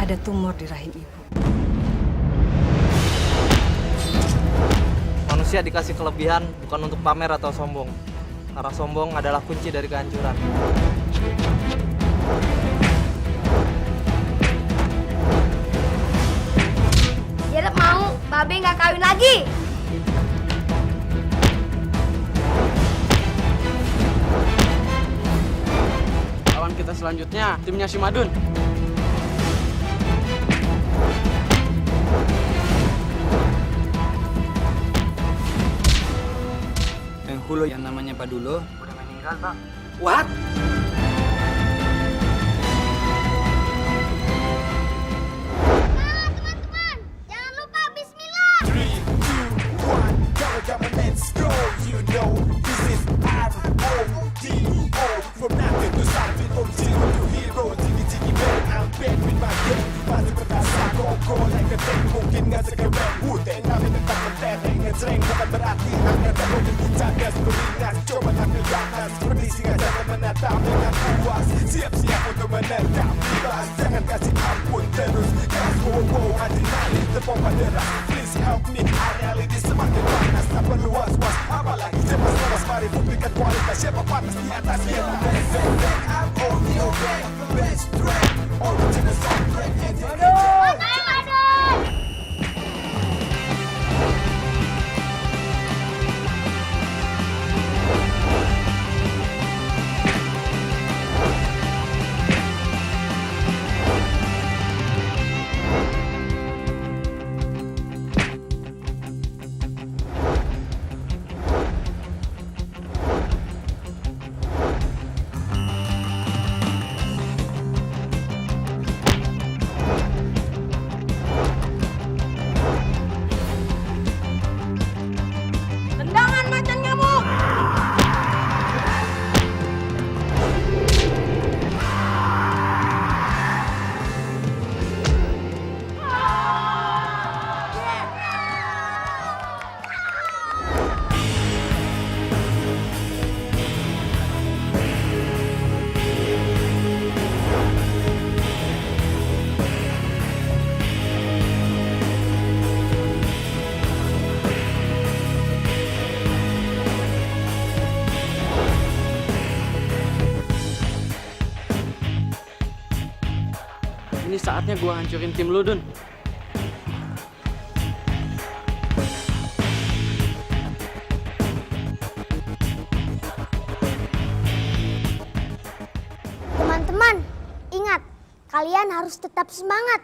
ada tumor di rahim ibu. Manusia dikasih kelebihan bukan untuk pamer atau sombong. Karena sombong adalah kunci dari kehancuran. Jerep mau, Babe nggak kawin lagi. Lawan kita selanjutnya, timnya si Madun. Penghulu yang namanya Pak Dulo Udah meninggal, Pak. What? Teman-teman, jangan lupa bismillah. Siap-siap untuk menerkam bebas, jangan kasih ampun terus gas, wow, adrenalin terpompa deras. Please help me, reality semakin panas, tak perlu was-was, apalagi cemas lemas. Mari buktikan kualitas siapa panas di atas kita. I'm on your way, the best track, original soundtrack. Tendangan macan nyamuk. Ini saatnya gua hancurin tim lu, Dun. Teman-teman, ingat, kalian harus tetap semangat.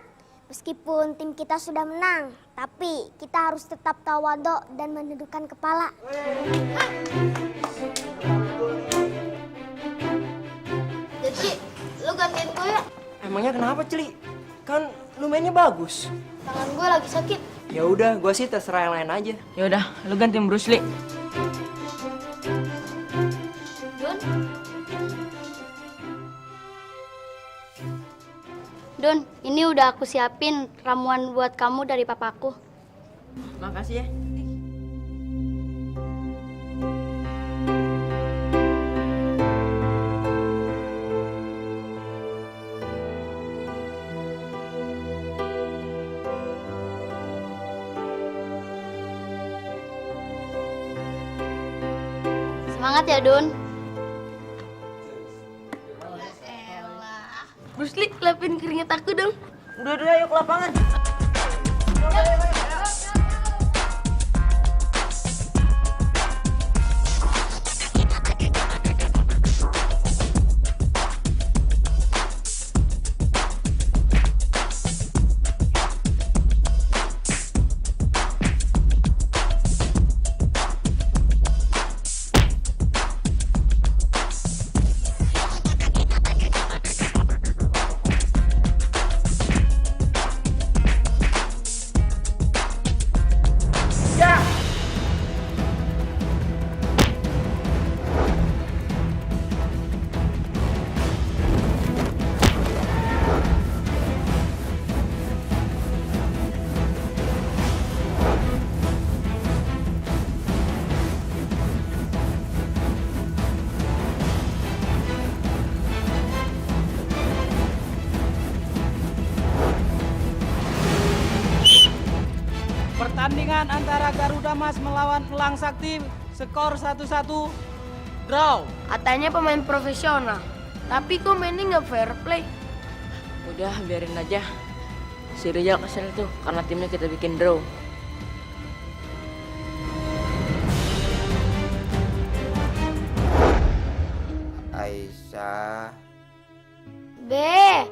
Meskipun tim kita sudah menang, tapi kita harus tetap tawadhu dan menundukkan kepala. Jadi, lu gantiin gue ya? Emangnya kenapa, Celi? Kan lu mainnya bagus. Tangan gue lagi sakit. Ya udah, gua sih terserah yang lain aja. Ya udah, lu ganti Bruce Lee. Dun? Dun, ini udah aku siapin ramuan buat kamu dari papaku. Makasih ya. Semangat ya, Dun. Bruce Lee, lapin keringet aku dong. Udah, ayo ke lapangan. pertandingan antara Garuda Mas melawan Elang Sakti skor 1-1 draw. Katanya pemain profesional. Tapi kok mainnya nggak fair play? Udah, biarin aja. Si Rijal kesel tuh karena timnya kita bikin draw. Aisyah. Be,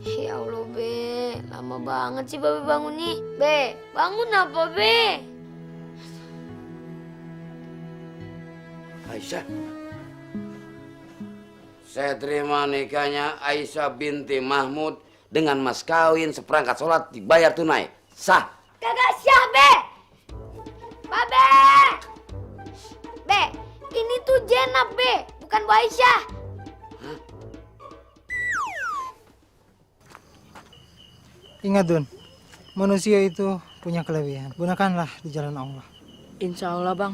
ya Allah Be, lama banget sih Babe bangun nih. Be, bangun apa Be? Aisyah. Saya terima nikahnya Aisyah binti Mahmud dengan mas kawin seperangkat sholat dibayar tunai. Sah. Kagak syah Be. Babe. Be, ini tuh Jenab Be, bukan Bu Aisyah. Ingat Dun, manusia itu punya kelebihan. Gunakanlah di jalan Allah. Insya Allah bang.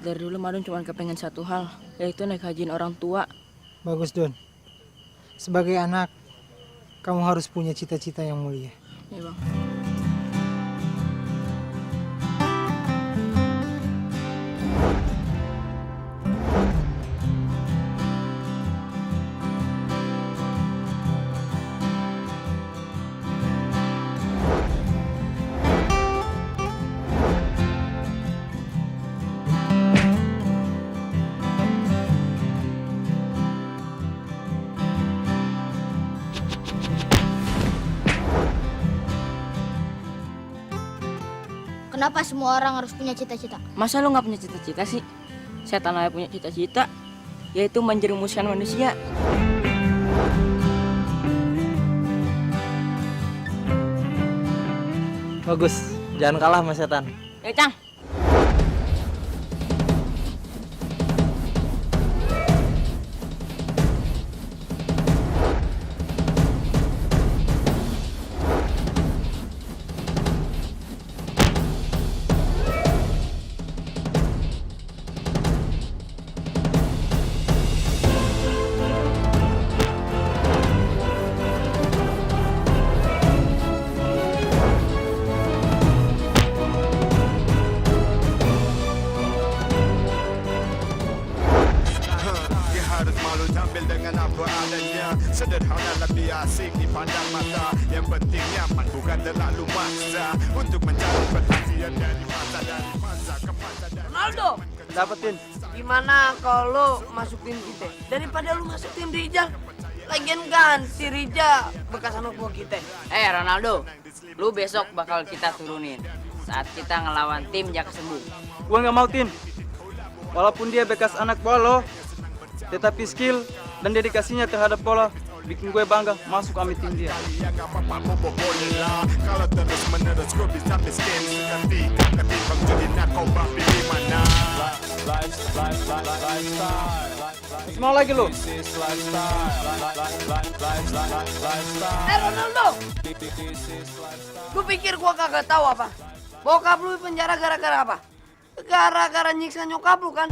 Dari dulu Madun cuma kepengen satu hal, yaitu naik hajiin orang tua. Bagus Dun. Sebagai anak, kamu harus punya cita-cita yang mulia. Iya bang. Kenapa semua orang harus punya cita-cita? Masa lu nggak punya cita-cita sih? Setan aja punya cita-cita, yaitu menjerumuskan manusia. Bagus, jangan kalah sama setan. Cang. Tampil dengan apa adanya, sederhana lebih asing dipandang mata. Yang penting nyaman, bukan terlalu maksa untuk mencari perhatian dari masa ke masa. Ronaldo, Dapetin. gimana kalau lu masukin kita? Daripada lu masukin Rijal. Lagian kan si Rijal bekas anak buah kita. Ronaldo, lu besok bakal kita turunin saat kita ngelawan tim Jaka Sembung. Gua nggak mau Tin. Walaupun dia bekas anak bola, tetapi skill dan dedikasinya terhadap bola bikin gue bangga masuk sama tim dia. Kalau terus menerus gue bisa miskin, ketika ketimbang jadi narkoba pilih mana. Mau lagi lu? Ronaldo, lu pikir gua kagak tahu apa? Bokap lu di penjara gara-gara apa? Gara-gara nyiksa nyokap lu kan?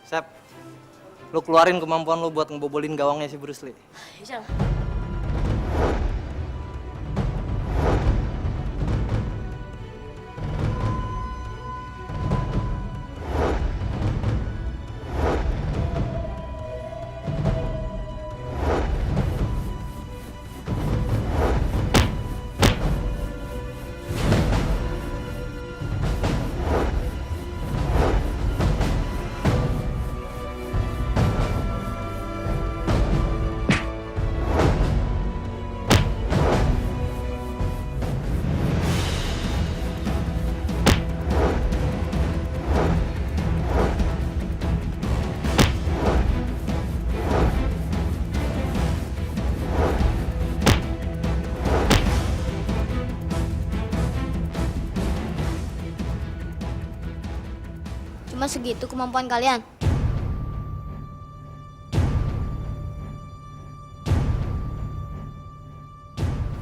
Sep, lu keluarin kemampuan lu buat ngebobolin gawangnya si Bruce Lee. Bisa. Cuma segitu kemampuan kalian.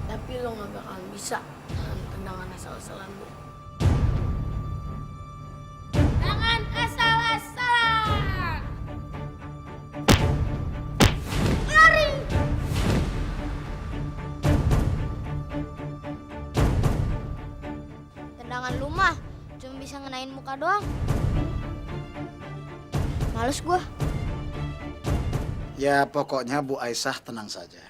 Tapi lo gak bakal bisa nahan tendangan asal-asalan lo. Jangan asal-asalan. Lari. Tendangan lu mah cuma bisa ngenain muka doang. Males gua. Ya pokoknya Bu Aisyah tenang saja.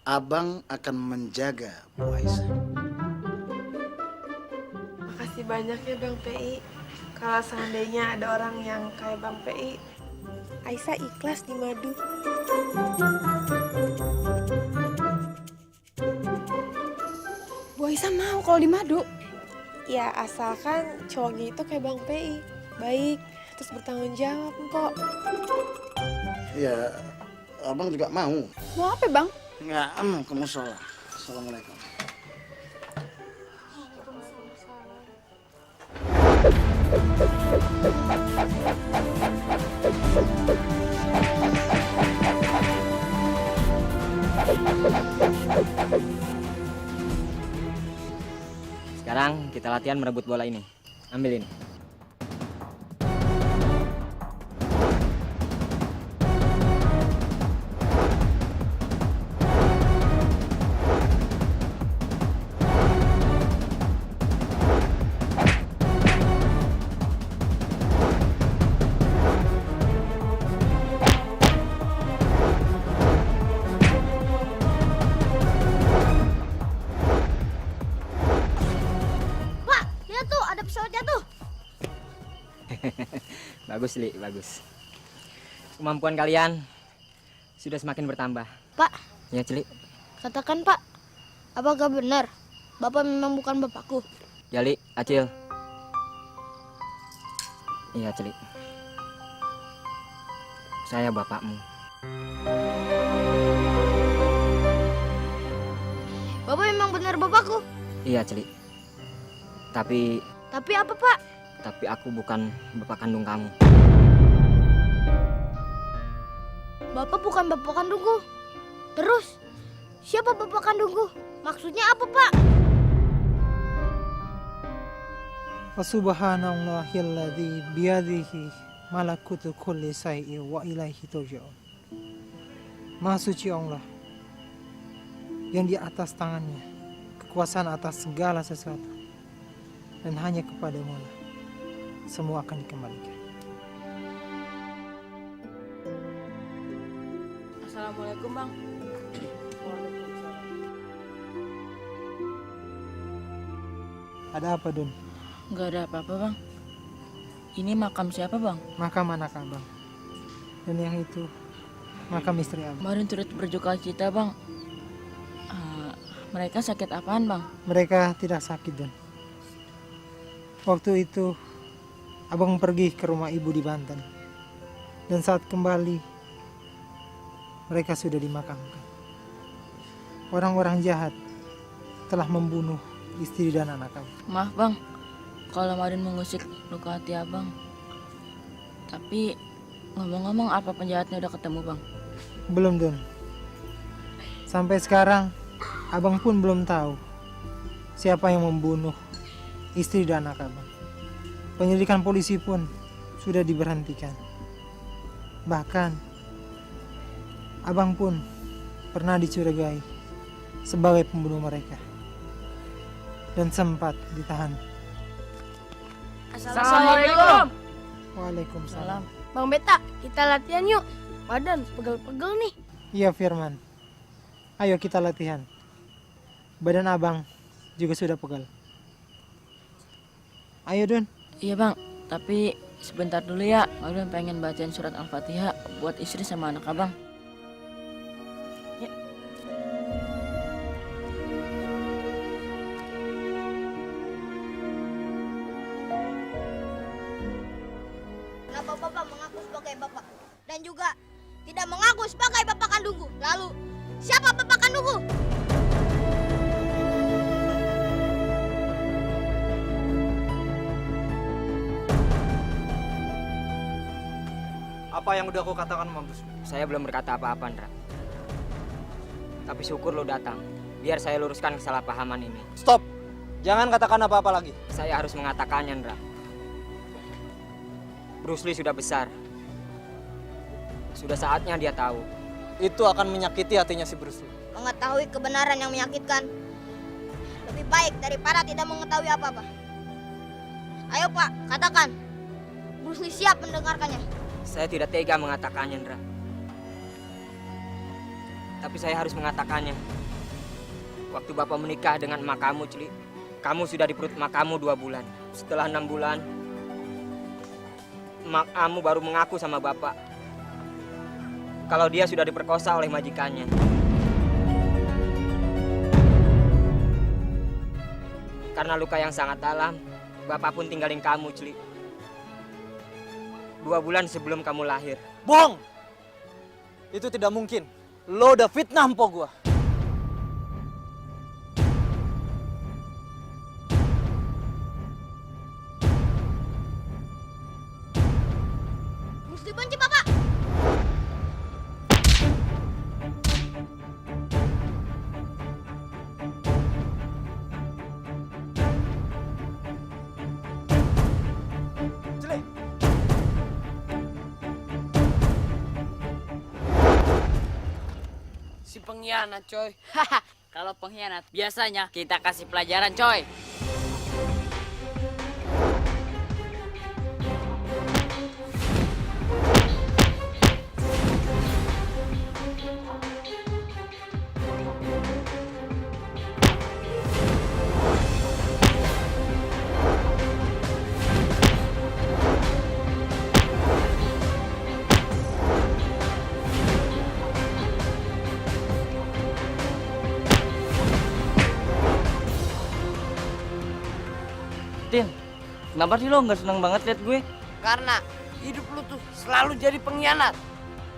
Abang akan menjaga Bu Aisyah. Makasih banyak ya Bang PI. Kalau seandainya ada orang yang kayak Bang PI, Aisyah ikhlas di madu. Bu Aisyah mau kalau di madu. Ya asalkan cowoknya itu kayak Bang PI. Baik, terus bertanggung jawab, Mpok. Ya, abang juga mau. Mau apa Bang? Enggak, mau ke musola. Assalamualaikum. Sekarang kita latihan merebut bola ini. Ambilin. Pak, lihat tuh ada pesawat jatuh. Bagus, Li, bagus. Kemampuan kalian sudah semakin bertambah. Pak, Ya, Cili. katakan Pak, apakah benar Bapak memang bukan bapakku? Jali, Acil. Iya, Cili. Saya bapakmu. Bapak memang benar bapakku. Iya, Cili. Tapi Tapi apa Pak? aku bukan bapak kandung kamu. Bapak bukan bapak kandungku. Terus, siapa bapak kandungku? Maksudnya apa Pak? Fasubhanallahilladzi biyadihi malakutu kulli syai'in wa ilaihi turja'un. Maha suci Allah yang di atas tangannya kekuasaan atas segala sesuatu, dan hanya kepadamu lah semua akan dikembalikan. Assalamualaikum, Bang. Ada apa, Dun? Nggak ada apa-apa, Bang. Ini makam siapa, Bang? Makam anak abang, dan yang itu makam istri abang. Kemarin turut berduka cita, Bang. Mereka sakit apaan, Bang? Mereka tidak sakit, Dun. Waktu itu abang pergi ke rumah ibu di Banten, dan saat kembali mereka sudah dimakamkan. Orang-orang jahat telah membunuh istri dan anak abang. Maaf, Bang. Kalau Marin mengusik luka hati Abang. Tapi ngomong-ngomong, apa penjahatnya udah ketemu, Bang? Belum, Dun. Sampai sekarang abang pun belum tahu siapa yang membunuh istri dan anak abang. Penyelidikan polisi pun sudah diberhentikan. Bahkan abang pun pernah dicurigai sebagai pembunuh mereka dan sempat ditahan. Assalamualaikum. Waalaikumsalam. Bang Beta, kita latihan yuk. Badan pegel-pegel nih. Iya, Firman. Ayo kita latihan. Badan abang juga sudah pegal. Ayo, Dun. Iya, Bang. Tapi sebentar dulu ya. Marin pengen bacain surat Al-Fatihah buat istri sama anak Abang. Kenapa Bapak mengaku sebagai Bapak dan juga tidak mengaku sebagai Bapak kandungku? Lalu, siapa Bapak kandungku? apa yang udah aku katakan sama Bruce Lee? Saya belum berkata apa-apa, Ndra. Tapi syukur lo datang. Biar saya luruskan kesalahpahaman ini. Stop! Jangan katakan apa-apa lagi. Saya harus mengatakannya, Ndra. Bruce Lee sudah besar. Sudah saatnya dia tahu. Itu akan menyakiti hatinya si Bruce Lee. Mengetahui kebenaran yang menyakitkan lebih baik daripada tidak mengetahui apa-apa. Ayo Pak, katakan. Bruce Lee siap mendengarkannya. Saya tidak tega mengatakannya, Ndra. Tapi saya harus mengatakannya. Waktu Bapak menikah dengan emak kamu, Cili, kamu sudah di perut emak kamu 2 bulan. Setelah 6 bulan, emak kamu baru mengaku sama Bapak kalau dia sudah diperkosa oleh majikannya. Karena luka yang sangat dalam, Bapak pun tinggalin kamu, Cili. 2 bulan sebelum kamu lahir. Bohong! Itu tidak mungkin. Lo udah fitnah mpok gua. Bruce Lee benci Bapak. Si pengkhianat, coy. Kalau pengkhianat, biasanya kita kasih pelajaran, coy. Tin, kenapa sih lo nggak seneng banget liat gue? Karena hidup lu tuh selalu jadi pengkhianat.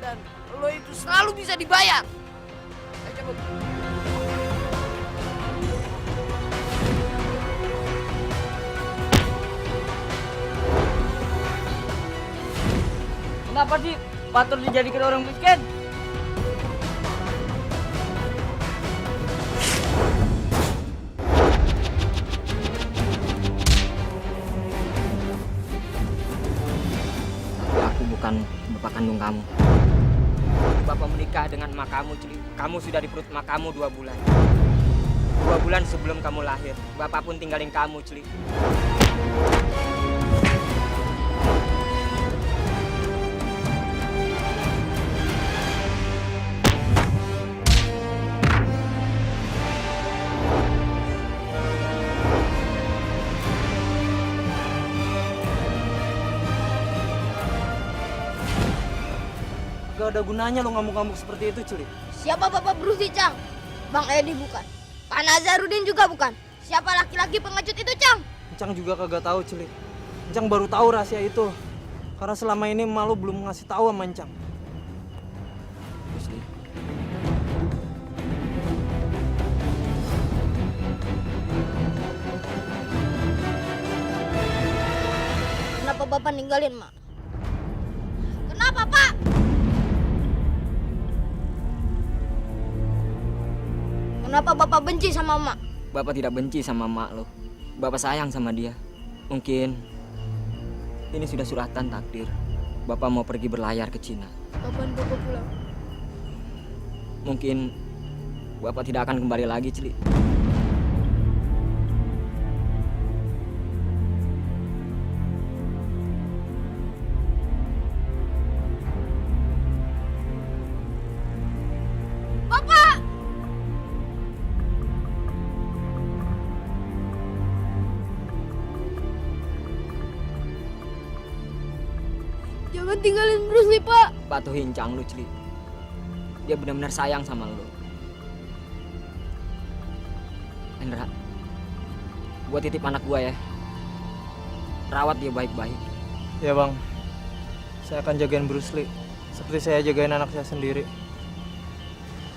Dan lo itu selalu bisa dibayar. Ayo cabut. Kenapa sih patut dijadikan orang miskin? Bukan bapak kandung kamu. Bapak menikah dengan emak kamu, Cili. Kamu sudah di perut emak kamu 2 bulan. 2 bulan sebelum kamu lahir, Bapak pun tinggalin kamu, Cili. Gak ada gunanya lo ngamuk-ngamuk seperti itu, Cili. Siapa Bapak Bruce Lee, Cang? Bang Edi bukan. Pak Nazarudin juga bukan. Siapa laki-laki pengecut itu, Cang? Encang juga kagak tahu, Cili. Encang baru tahu rahasia itu. Karena selama ini emak lo belum ngasih tahu sama Encang. Kenapa Bapak ninggalin, Mak? Kenapa, Pak? Kenapa Bapak benci sama Mak? Bapak tidak benci sama emak lo. Bapak sayang sama dia. Mungkin ini sudah suratan takdir. Bapak mau pergi berlayar ke Cina. Kapan Bapak pulang? Mungkin Bapak tidak akan kembali lagi, Cili. Jangan tinggalin Bruce Lee, Pak. Patuhin Cang lu, Cili. Dia benar-benar sayang sama lu. Indra, gua titip anak gua ya. Rawat dia baik-baik. Ya bang, saya akan jagain Bruce Lee seperti saya jagain anak saya sendiri.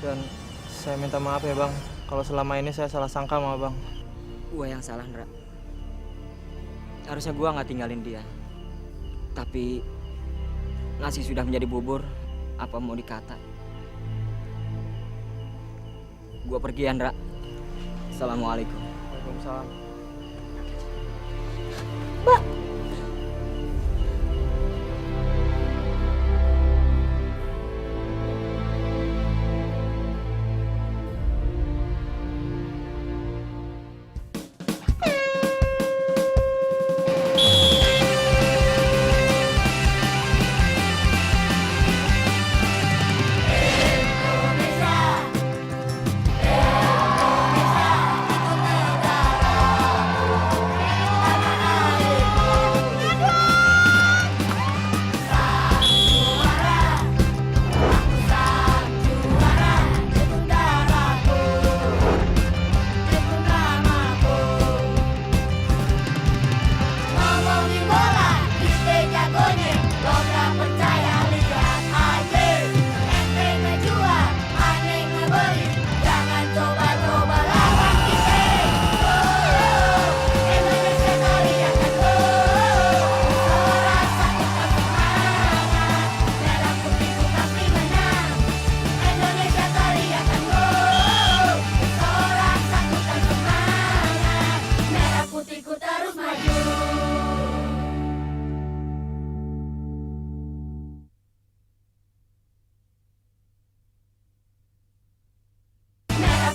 Dan saya minta maaf ya bang, kalau selama ini saya salah sangka sama bang. Gua yang salah, Indra. Harusnya gua nggak tinggalin dia. Tapi nasi sudah menjadi bubur, apa mau dikata? Gua pergi, Andra. Assalamualaikum. Waalaikumsalam.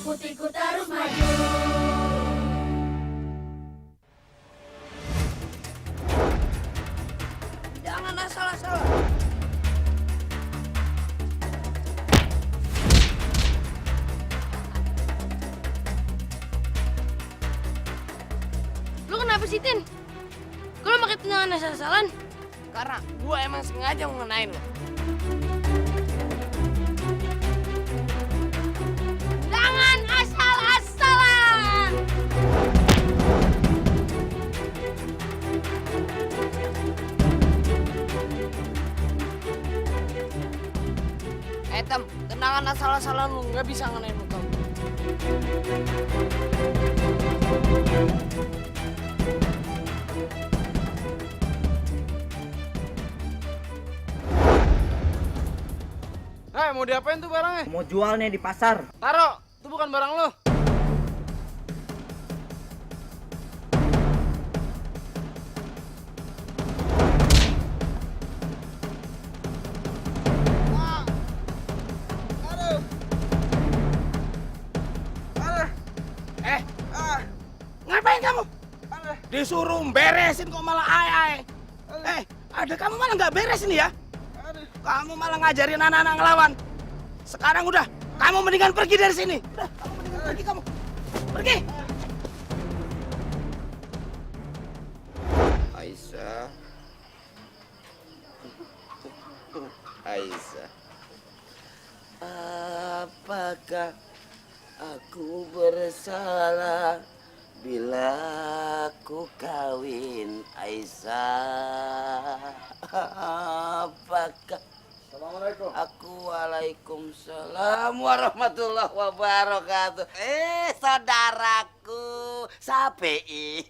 Putihku terus maju. Jangan asal-asal. Lu kenapa sih, Tin? Kok lu pakai tendangan asal-asalan? Karena gua emang sengaja mengenain lo. Jangan asal-asalan! Tem, tendangan asal-asalan lu nggak bisa ngenain muka gua. Mau diapain tuh barangnya? Mau jual nih di pasar. Taro, itu bukan barang lo. Ngapain kamu? Disuruh beresin kok malah ay. Ada kamu malah nggak beres nih ya? Kamu malah ngajarin anak-anak ngelawan. Sekarang udah, kamu mendingan pergi dari sini. Udah, kamu mendingan pergi kamu. Pergi. Aisyah. Aisyah. Apakah aku bersalah bila aku kawin Aisyah? Apakah Assalamualaikum. Waalaikumsalam warahmatullahi wabarakatuh. Saudaraku Sapei.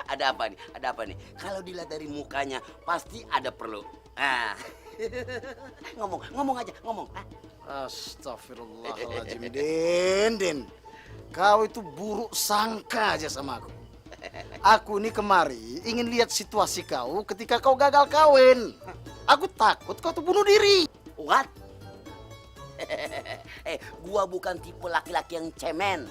Ada apa nih? Ada apa nih? Kalau dilihat dari mukanya pasti ada perlu. Ngomong aja, ngomong. Astagfirullahaladzim, Din. Kau itu buruk sangka aja sama aku. Aku ini kemari ingin lihat situasi kau ketika kau gagal kawin. Aku takut kau tuh bunuh diri. What? Gua bukan tipe laki-laki yang cemen.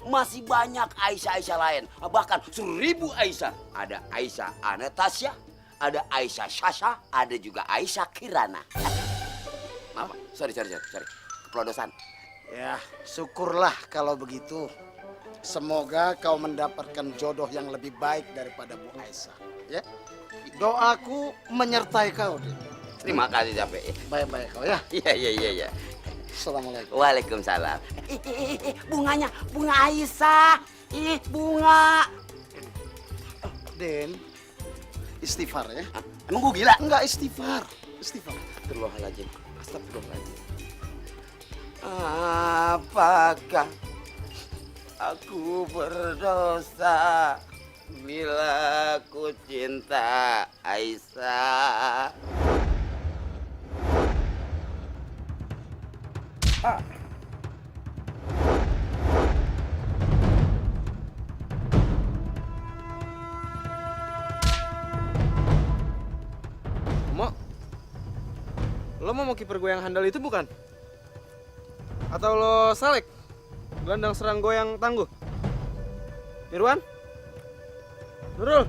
Masih banyak Aisyah lain. Bahkan 1000 Aisyah. Ada Aisyah Anastasia, ada Aisyah Sasha, ada juga Aisyah Kirana. Maaf, sorry. Kepelodosan. Ya, syukurlah kalau begitu. Semoga kau mendapatkan jodoh yang lebih baik daripada Bu Aisyah. Ya, doaku menyertai kau, Din. Terima kasih Sapei. Baik-baik kau ya. Iya. Assalamualaikum. Waalaikumsalam. Bunganya, bunga Aisyah. Bunga. Den, istighfar ya. Emang gua gila? Enggak, istighfar. Astagfirullahaladzim. Apakah aku berdosa bila aku cinta Aisyah? Lo mau kiper gue yang handal itu bukan? Atau lo Salek? Gelandang serang gue yang tangguh? Irwan? Nurul?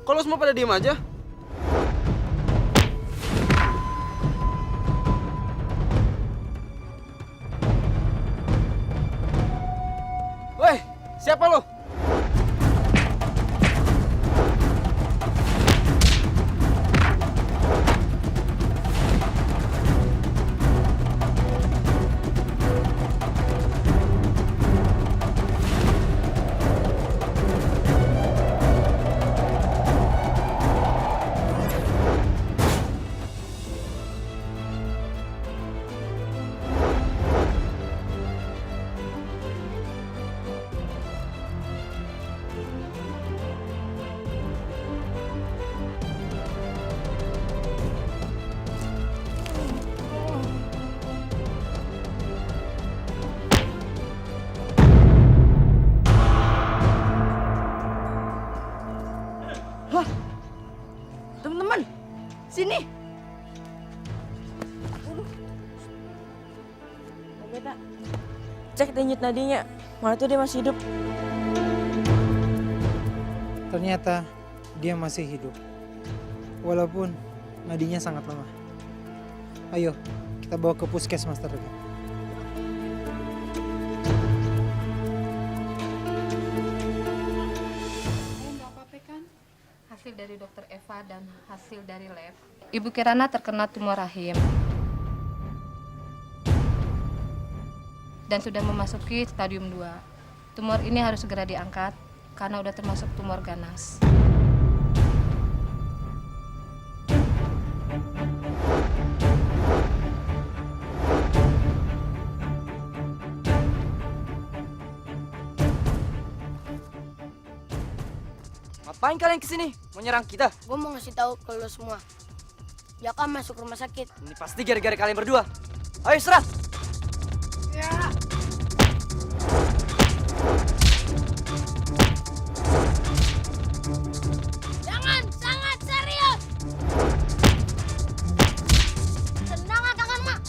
Kok lo semua pada diem aja? Woi, siapa lo? Teman-teman, sini. Beda. Cek denyut nadinya. Mana tuh dia masih hidup. Ternyata dia masih hidup. Walaupun nadinya sangat lemah. Ayo, kita bawa ke puskesmas terdekat. Hasil dari dokter Eva dan hasil dari lab, Ibu Kirana terkena tumor rahim dan sudah memasuki stadium 2. Tumor ini harus segera diangkat karena udah termasuk tumor ganas. Ngapain kalian kesini? Mau nyerang kita? Gue mau ngasih tahu ke lo semua. Jaka masuk rumah sakit. Ini pasti gara-gara kalian berdua. Ayo serang! Ya. Jangan, sangat serius. Tendang tangan, Mak.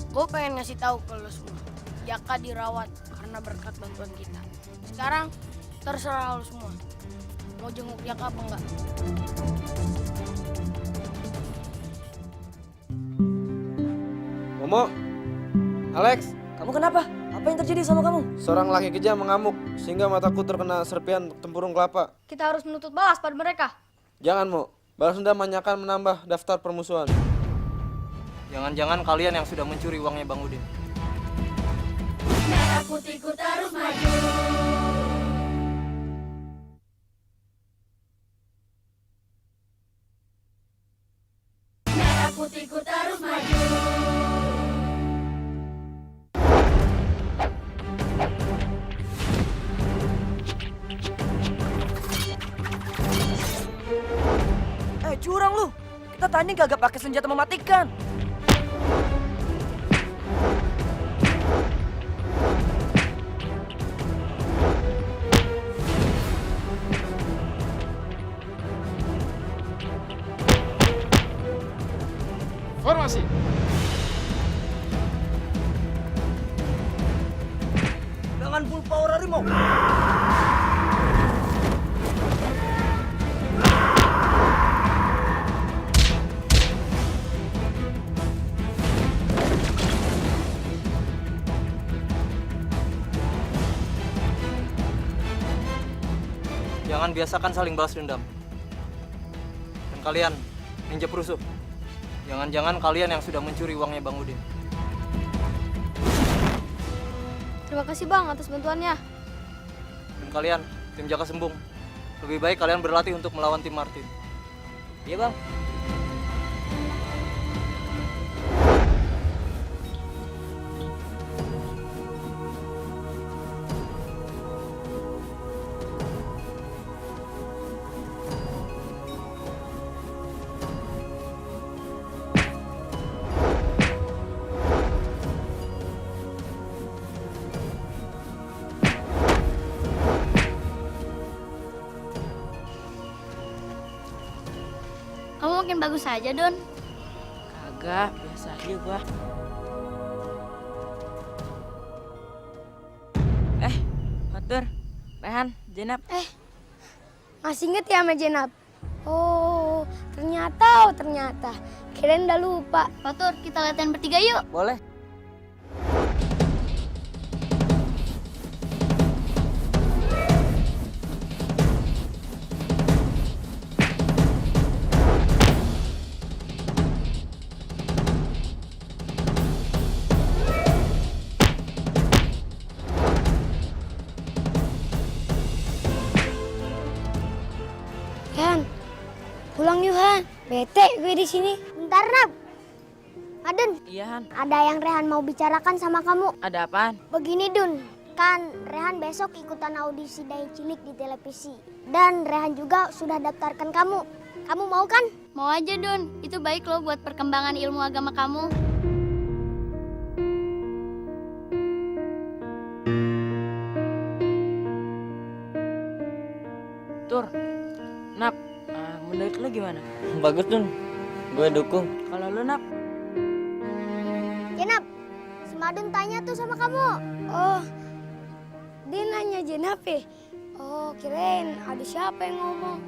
Gue pengen ngasih tahu ke lo semua. Jaka dirawat karena berkat bantuan kita. Sekarang terserah lo semua. Mau jenguk Jaka apa enggak? Momo, Alex, Kamu kenapa? Apa yang terjadi sama kamu? seorang laki kejam mengamuk sehingga mataku terkena serpian tempurung kelapa. Kita harus menuntut balas pada mereka. Jangan, Mo. Balas dendam hanya akan menambah daftar permusuhan. Jangan-jangan kalian yang sudah mencuri uangnya Bang Udin. Merah putihku terus maju. Merah putihku terus maju. Curang lu. Kita tanding kagak pakai senjata mematikan. Formasi. Dengan full power harimau. Jangan biasakan saling balas dendam. Dan kalian, ninja perusuh. Jangan-jangan kalian yang sudah mencuri uangnya Bang Udin. Terima kasih Bang atas bantuannya. Dan kalian, tim Jaka Sembung. Lebih baik kalian berlatih untuk melawan tim Martin. Iya, Bang. bagus saja, Don. Kagak, biasa aja gua. Fatur, Rehan, Jenab. Masih inget ya sama Jenab? Oh, ternyata. Kirain udah lupa. Fatur, kita latihan bertiga yuk. Boleh. Han, pulang yuk Han. Bete gue di sini. Bentar Nab. Aden. Iya Han. Ada yang Rehan mau bicarakan sama kamu. Ada apaan? Begini Dun, kan Rehan besok ikutan audisi Dai Cilik di televisi. Dan Rehan juga sudah daftarkan kamu. Kamu mau kan? Mau aja, Don. Itu baik loh buat perkembangan ilmu agama kamu. Tur, Nap, menurut lu gimana? Bagus Dun, gue dukung. Kalau lu Nap? Jenab, si Madun tanya tuh sama kamu. Oh, dia nanya Jenab ya? Oh, kirain ada siapa yang ngomong.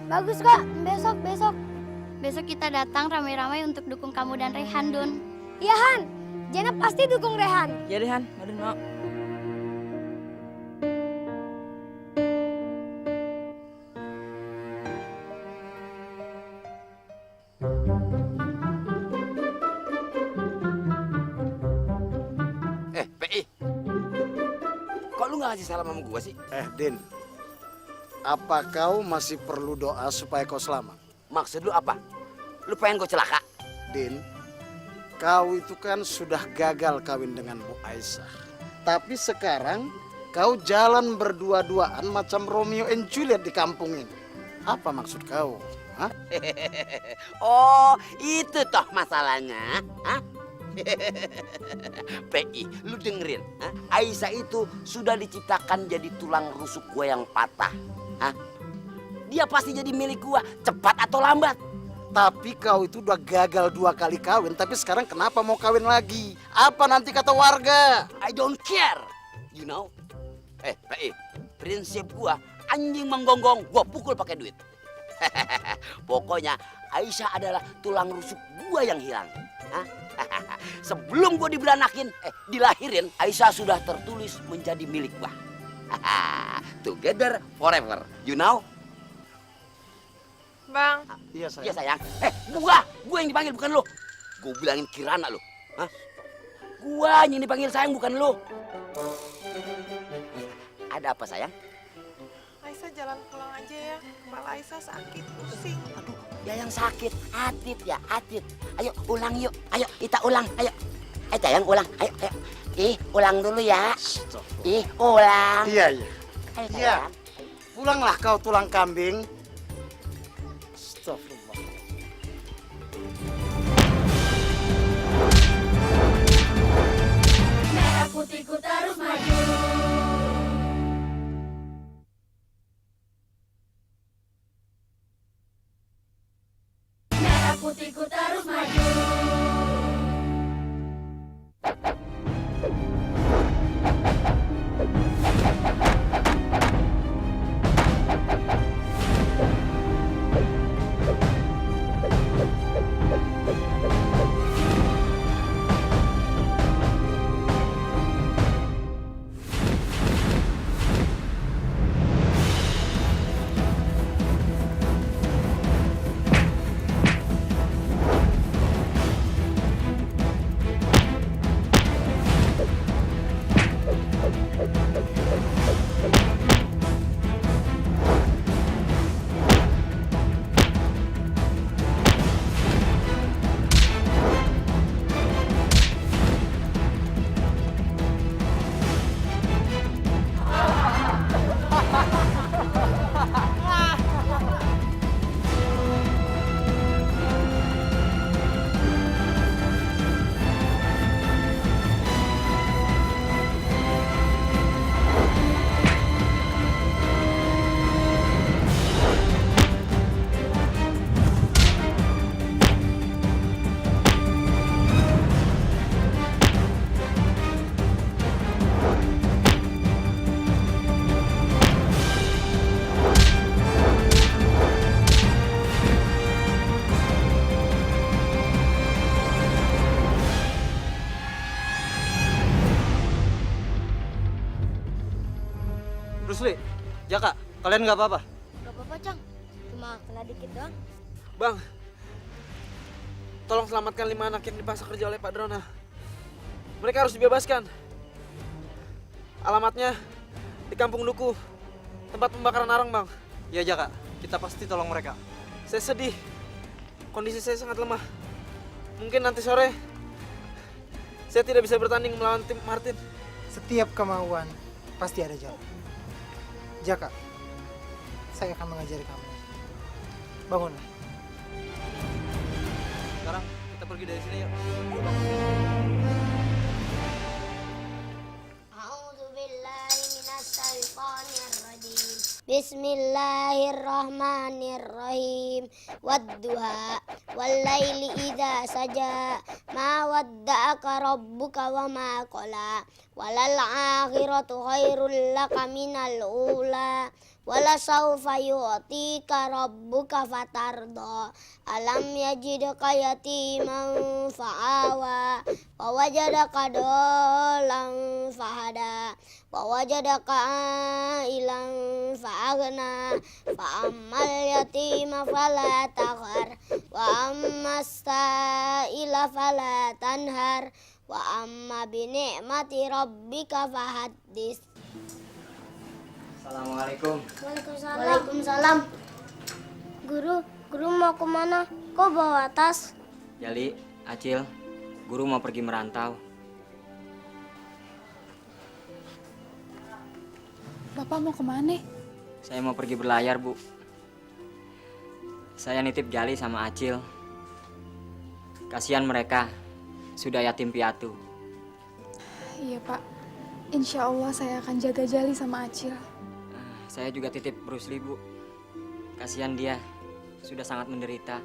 Bagus kak, besok. Besok kita datang ramai-ramai untuk dukung kamu dan Rehan, Don. Iya Han, Jenab pasti dukung Rehan. Jadi Han, Madun mau. PI. Kok lu gak ngasih salam sama gua sih? Din, apa kau masih perlu doa supaya kau selamat? Maksud lu apa? Lu pengen gua celaka? Din, kau itu kan sudah gagal kawin dengan Bu Aisyah. Tapi sekarang kau jalan berdua-duaan macam Romeo and Juliet di kampung ini. Apa maksud kau? Hah? Oh, itu toh masalahnya. Hah? PI, lu dengerin. Hah? Aisyah itu sudah diciptakan jadi tulang rusuk gue yang patah. Hah? Dia pasti jadi milik gua, cepat atau lambat. Tapi kau itu udah gagal 2 kali kawin, tapi sekarang kenapa mau kawin lagi? Apa nanti kata warga? I don't care, you know. PI, prinsip gua anjing menggonggong, gua pukul pakai duit. Pokoknya Aisyah adalah tulang rusuk gua yang hilang. Hah? Sebelum gua dilahirin, Aisyah sudah tertulis menjadi milik gua. Together forever, you know. Bang. Iya sayang. Iya sayang. Gua yang dipanggil bukan lo. Gua bilangin Kirana lo. Hah? Gua yang dipanggil sayang bukan lo. Ada apa sayang? Aisyah jalan pulang aja ya. Kepala Aisyah sakit, pusing. Aduh, ya yang sakit, Atit ya, Atit. Ayo ulang yuk, ayo kita ulang, ayo. Sayang ulang, ayo. Ulang dulu ya. Ulang. Iya. Ayo, Iya. sayang. Pulanglah kau tulang kambing. Astagfirullah. Merah putihku terus maju. Merah putihku terus maju. Bruce Lee, Jaka, kalian nggak apa-apa? Gak apa-apa, Cang. Cuma kena dikit doang. Bang, tolong selamatkan 5 anak yang dipaksa kerja oleh Pak Drona. Mereka harus dibebaskan. Alamatnya di Kampung Duku, tempat pembakaran arang, Bang. Ya Jaka, kita pasti tolong mereka. Saya sedih. Kondisi saya sangat lemah. Mungkin nanti sore saya tidak bisa bertanding melawan tim Martin. Setiap kemauan pasti ada jalan. Jaka, saya akan mengajari kamu. Bangunlah. Sekarang kita pergi dari sini yuk. Bismillahirrahmanirrahim. Wadduha wallaili idza saja ma wadda'aka rabbuka wa ma qala walal akhiratu khairul laka minal ula wala sawfa yu'tika rabbuka fatarda alam yajidka yatiman fa'awa wa wajadaka dolan fahada wa wajadaka ilan fa'agna fa'ammal yatima fala taghar wa ammas sa'ila fala tanhar wa amma bi ni'mati rabbika fahaddis. Assalamualaikum. Waalaikumsalam. Guru mau kemana? Kok bawa tas? Jali, Acil, guru mau pergi merantau. Bapak mau kemana? Saya mau pergi berlayar, Bu. Saya nitip Jali sama Acil. Kasihan mereka, sudah yatim piatu. Iya, Pak. Insya Allah saya akan jaga Jali sama Acil. Saya juga titip Bruce Lee, Bu. Kasihan dia, sudah sangat menderita.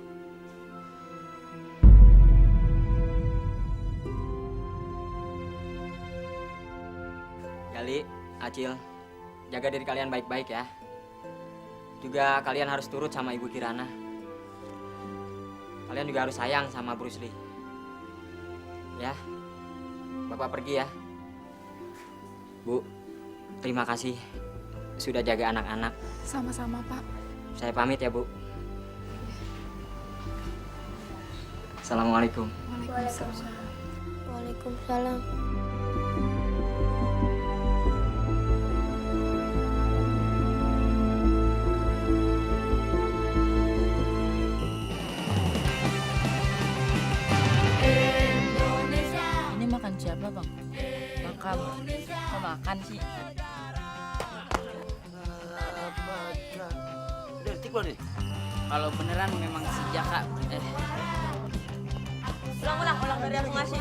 Jali, Acil, jaga diri kalian baik-baik ya. Juga kalian harus turut sama Ibu Kirana. Kalian juga harus sayang sama Bruce Lee. Ya, Bapak pergi ya. Bu, terima kasih sudah jaga anak-anak. Sama-sama, Pak. Saya pamit ya, Bu. Assalamualaikum. Waalaikumsalam. Waalaikumsalam. Ini makan siapa, Bang? Makan. Kok makan sih? Udah detik belum nih? Kalau beneran memang si Jaka. Ulang dari aku ngasih.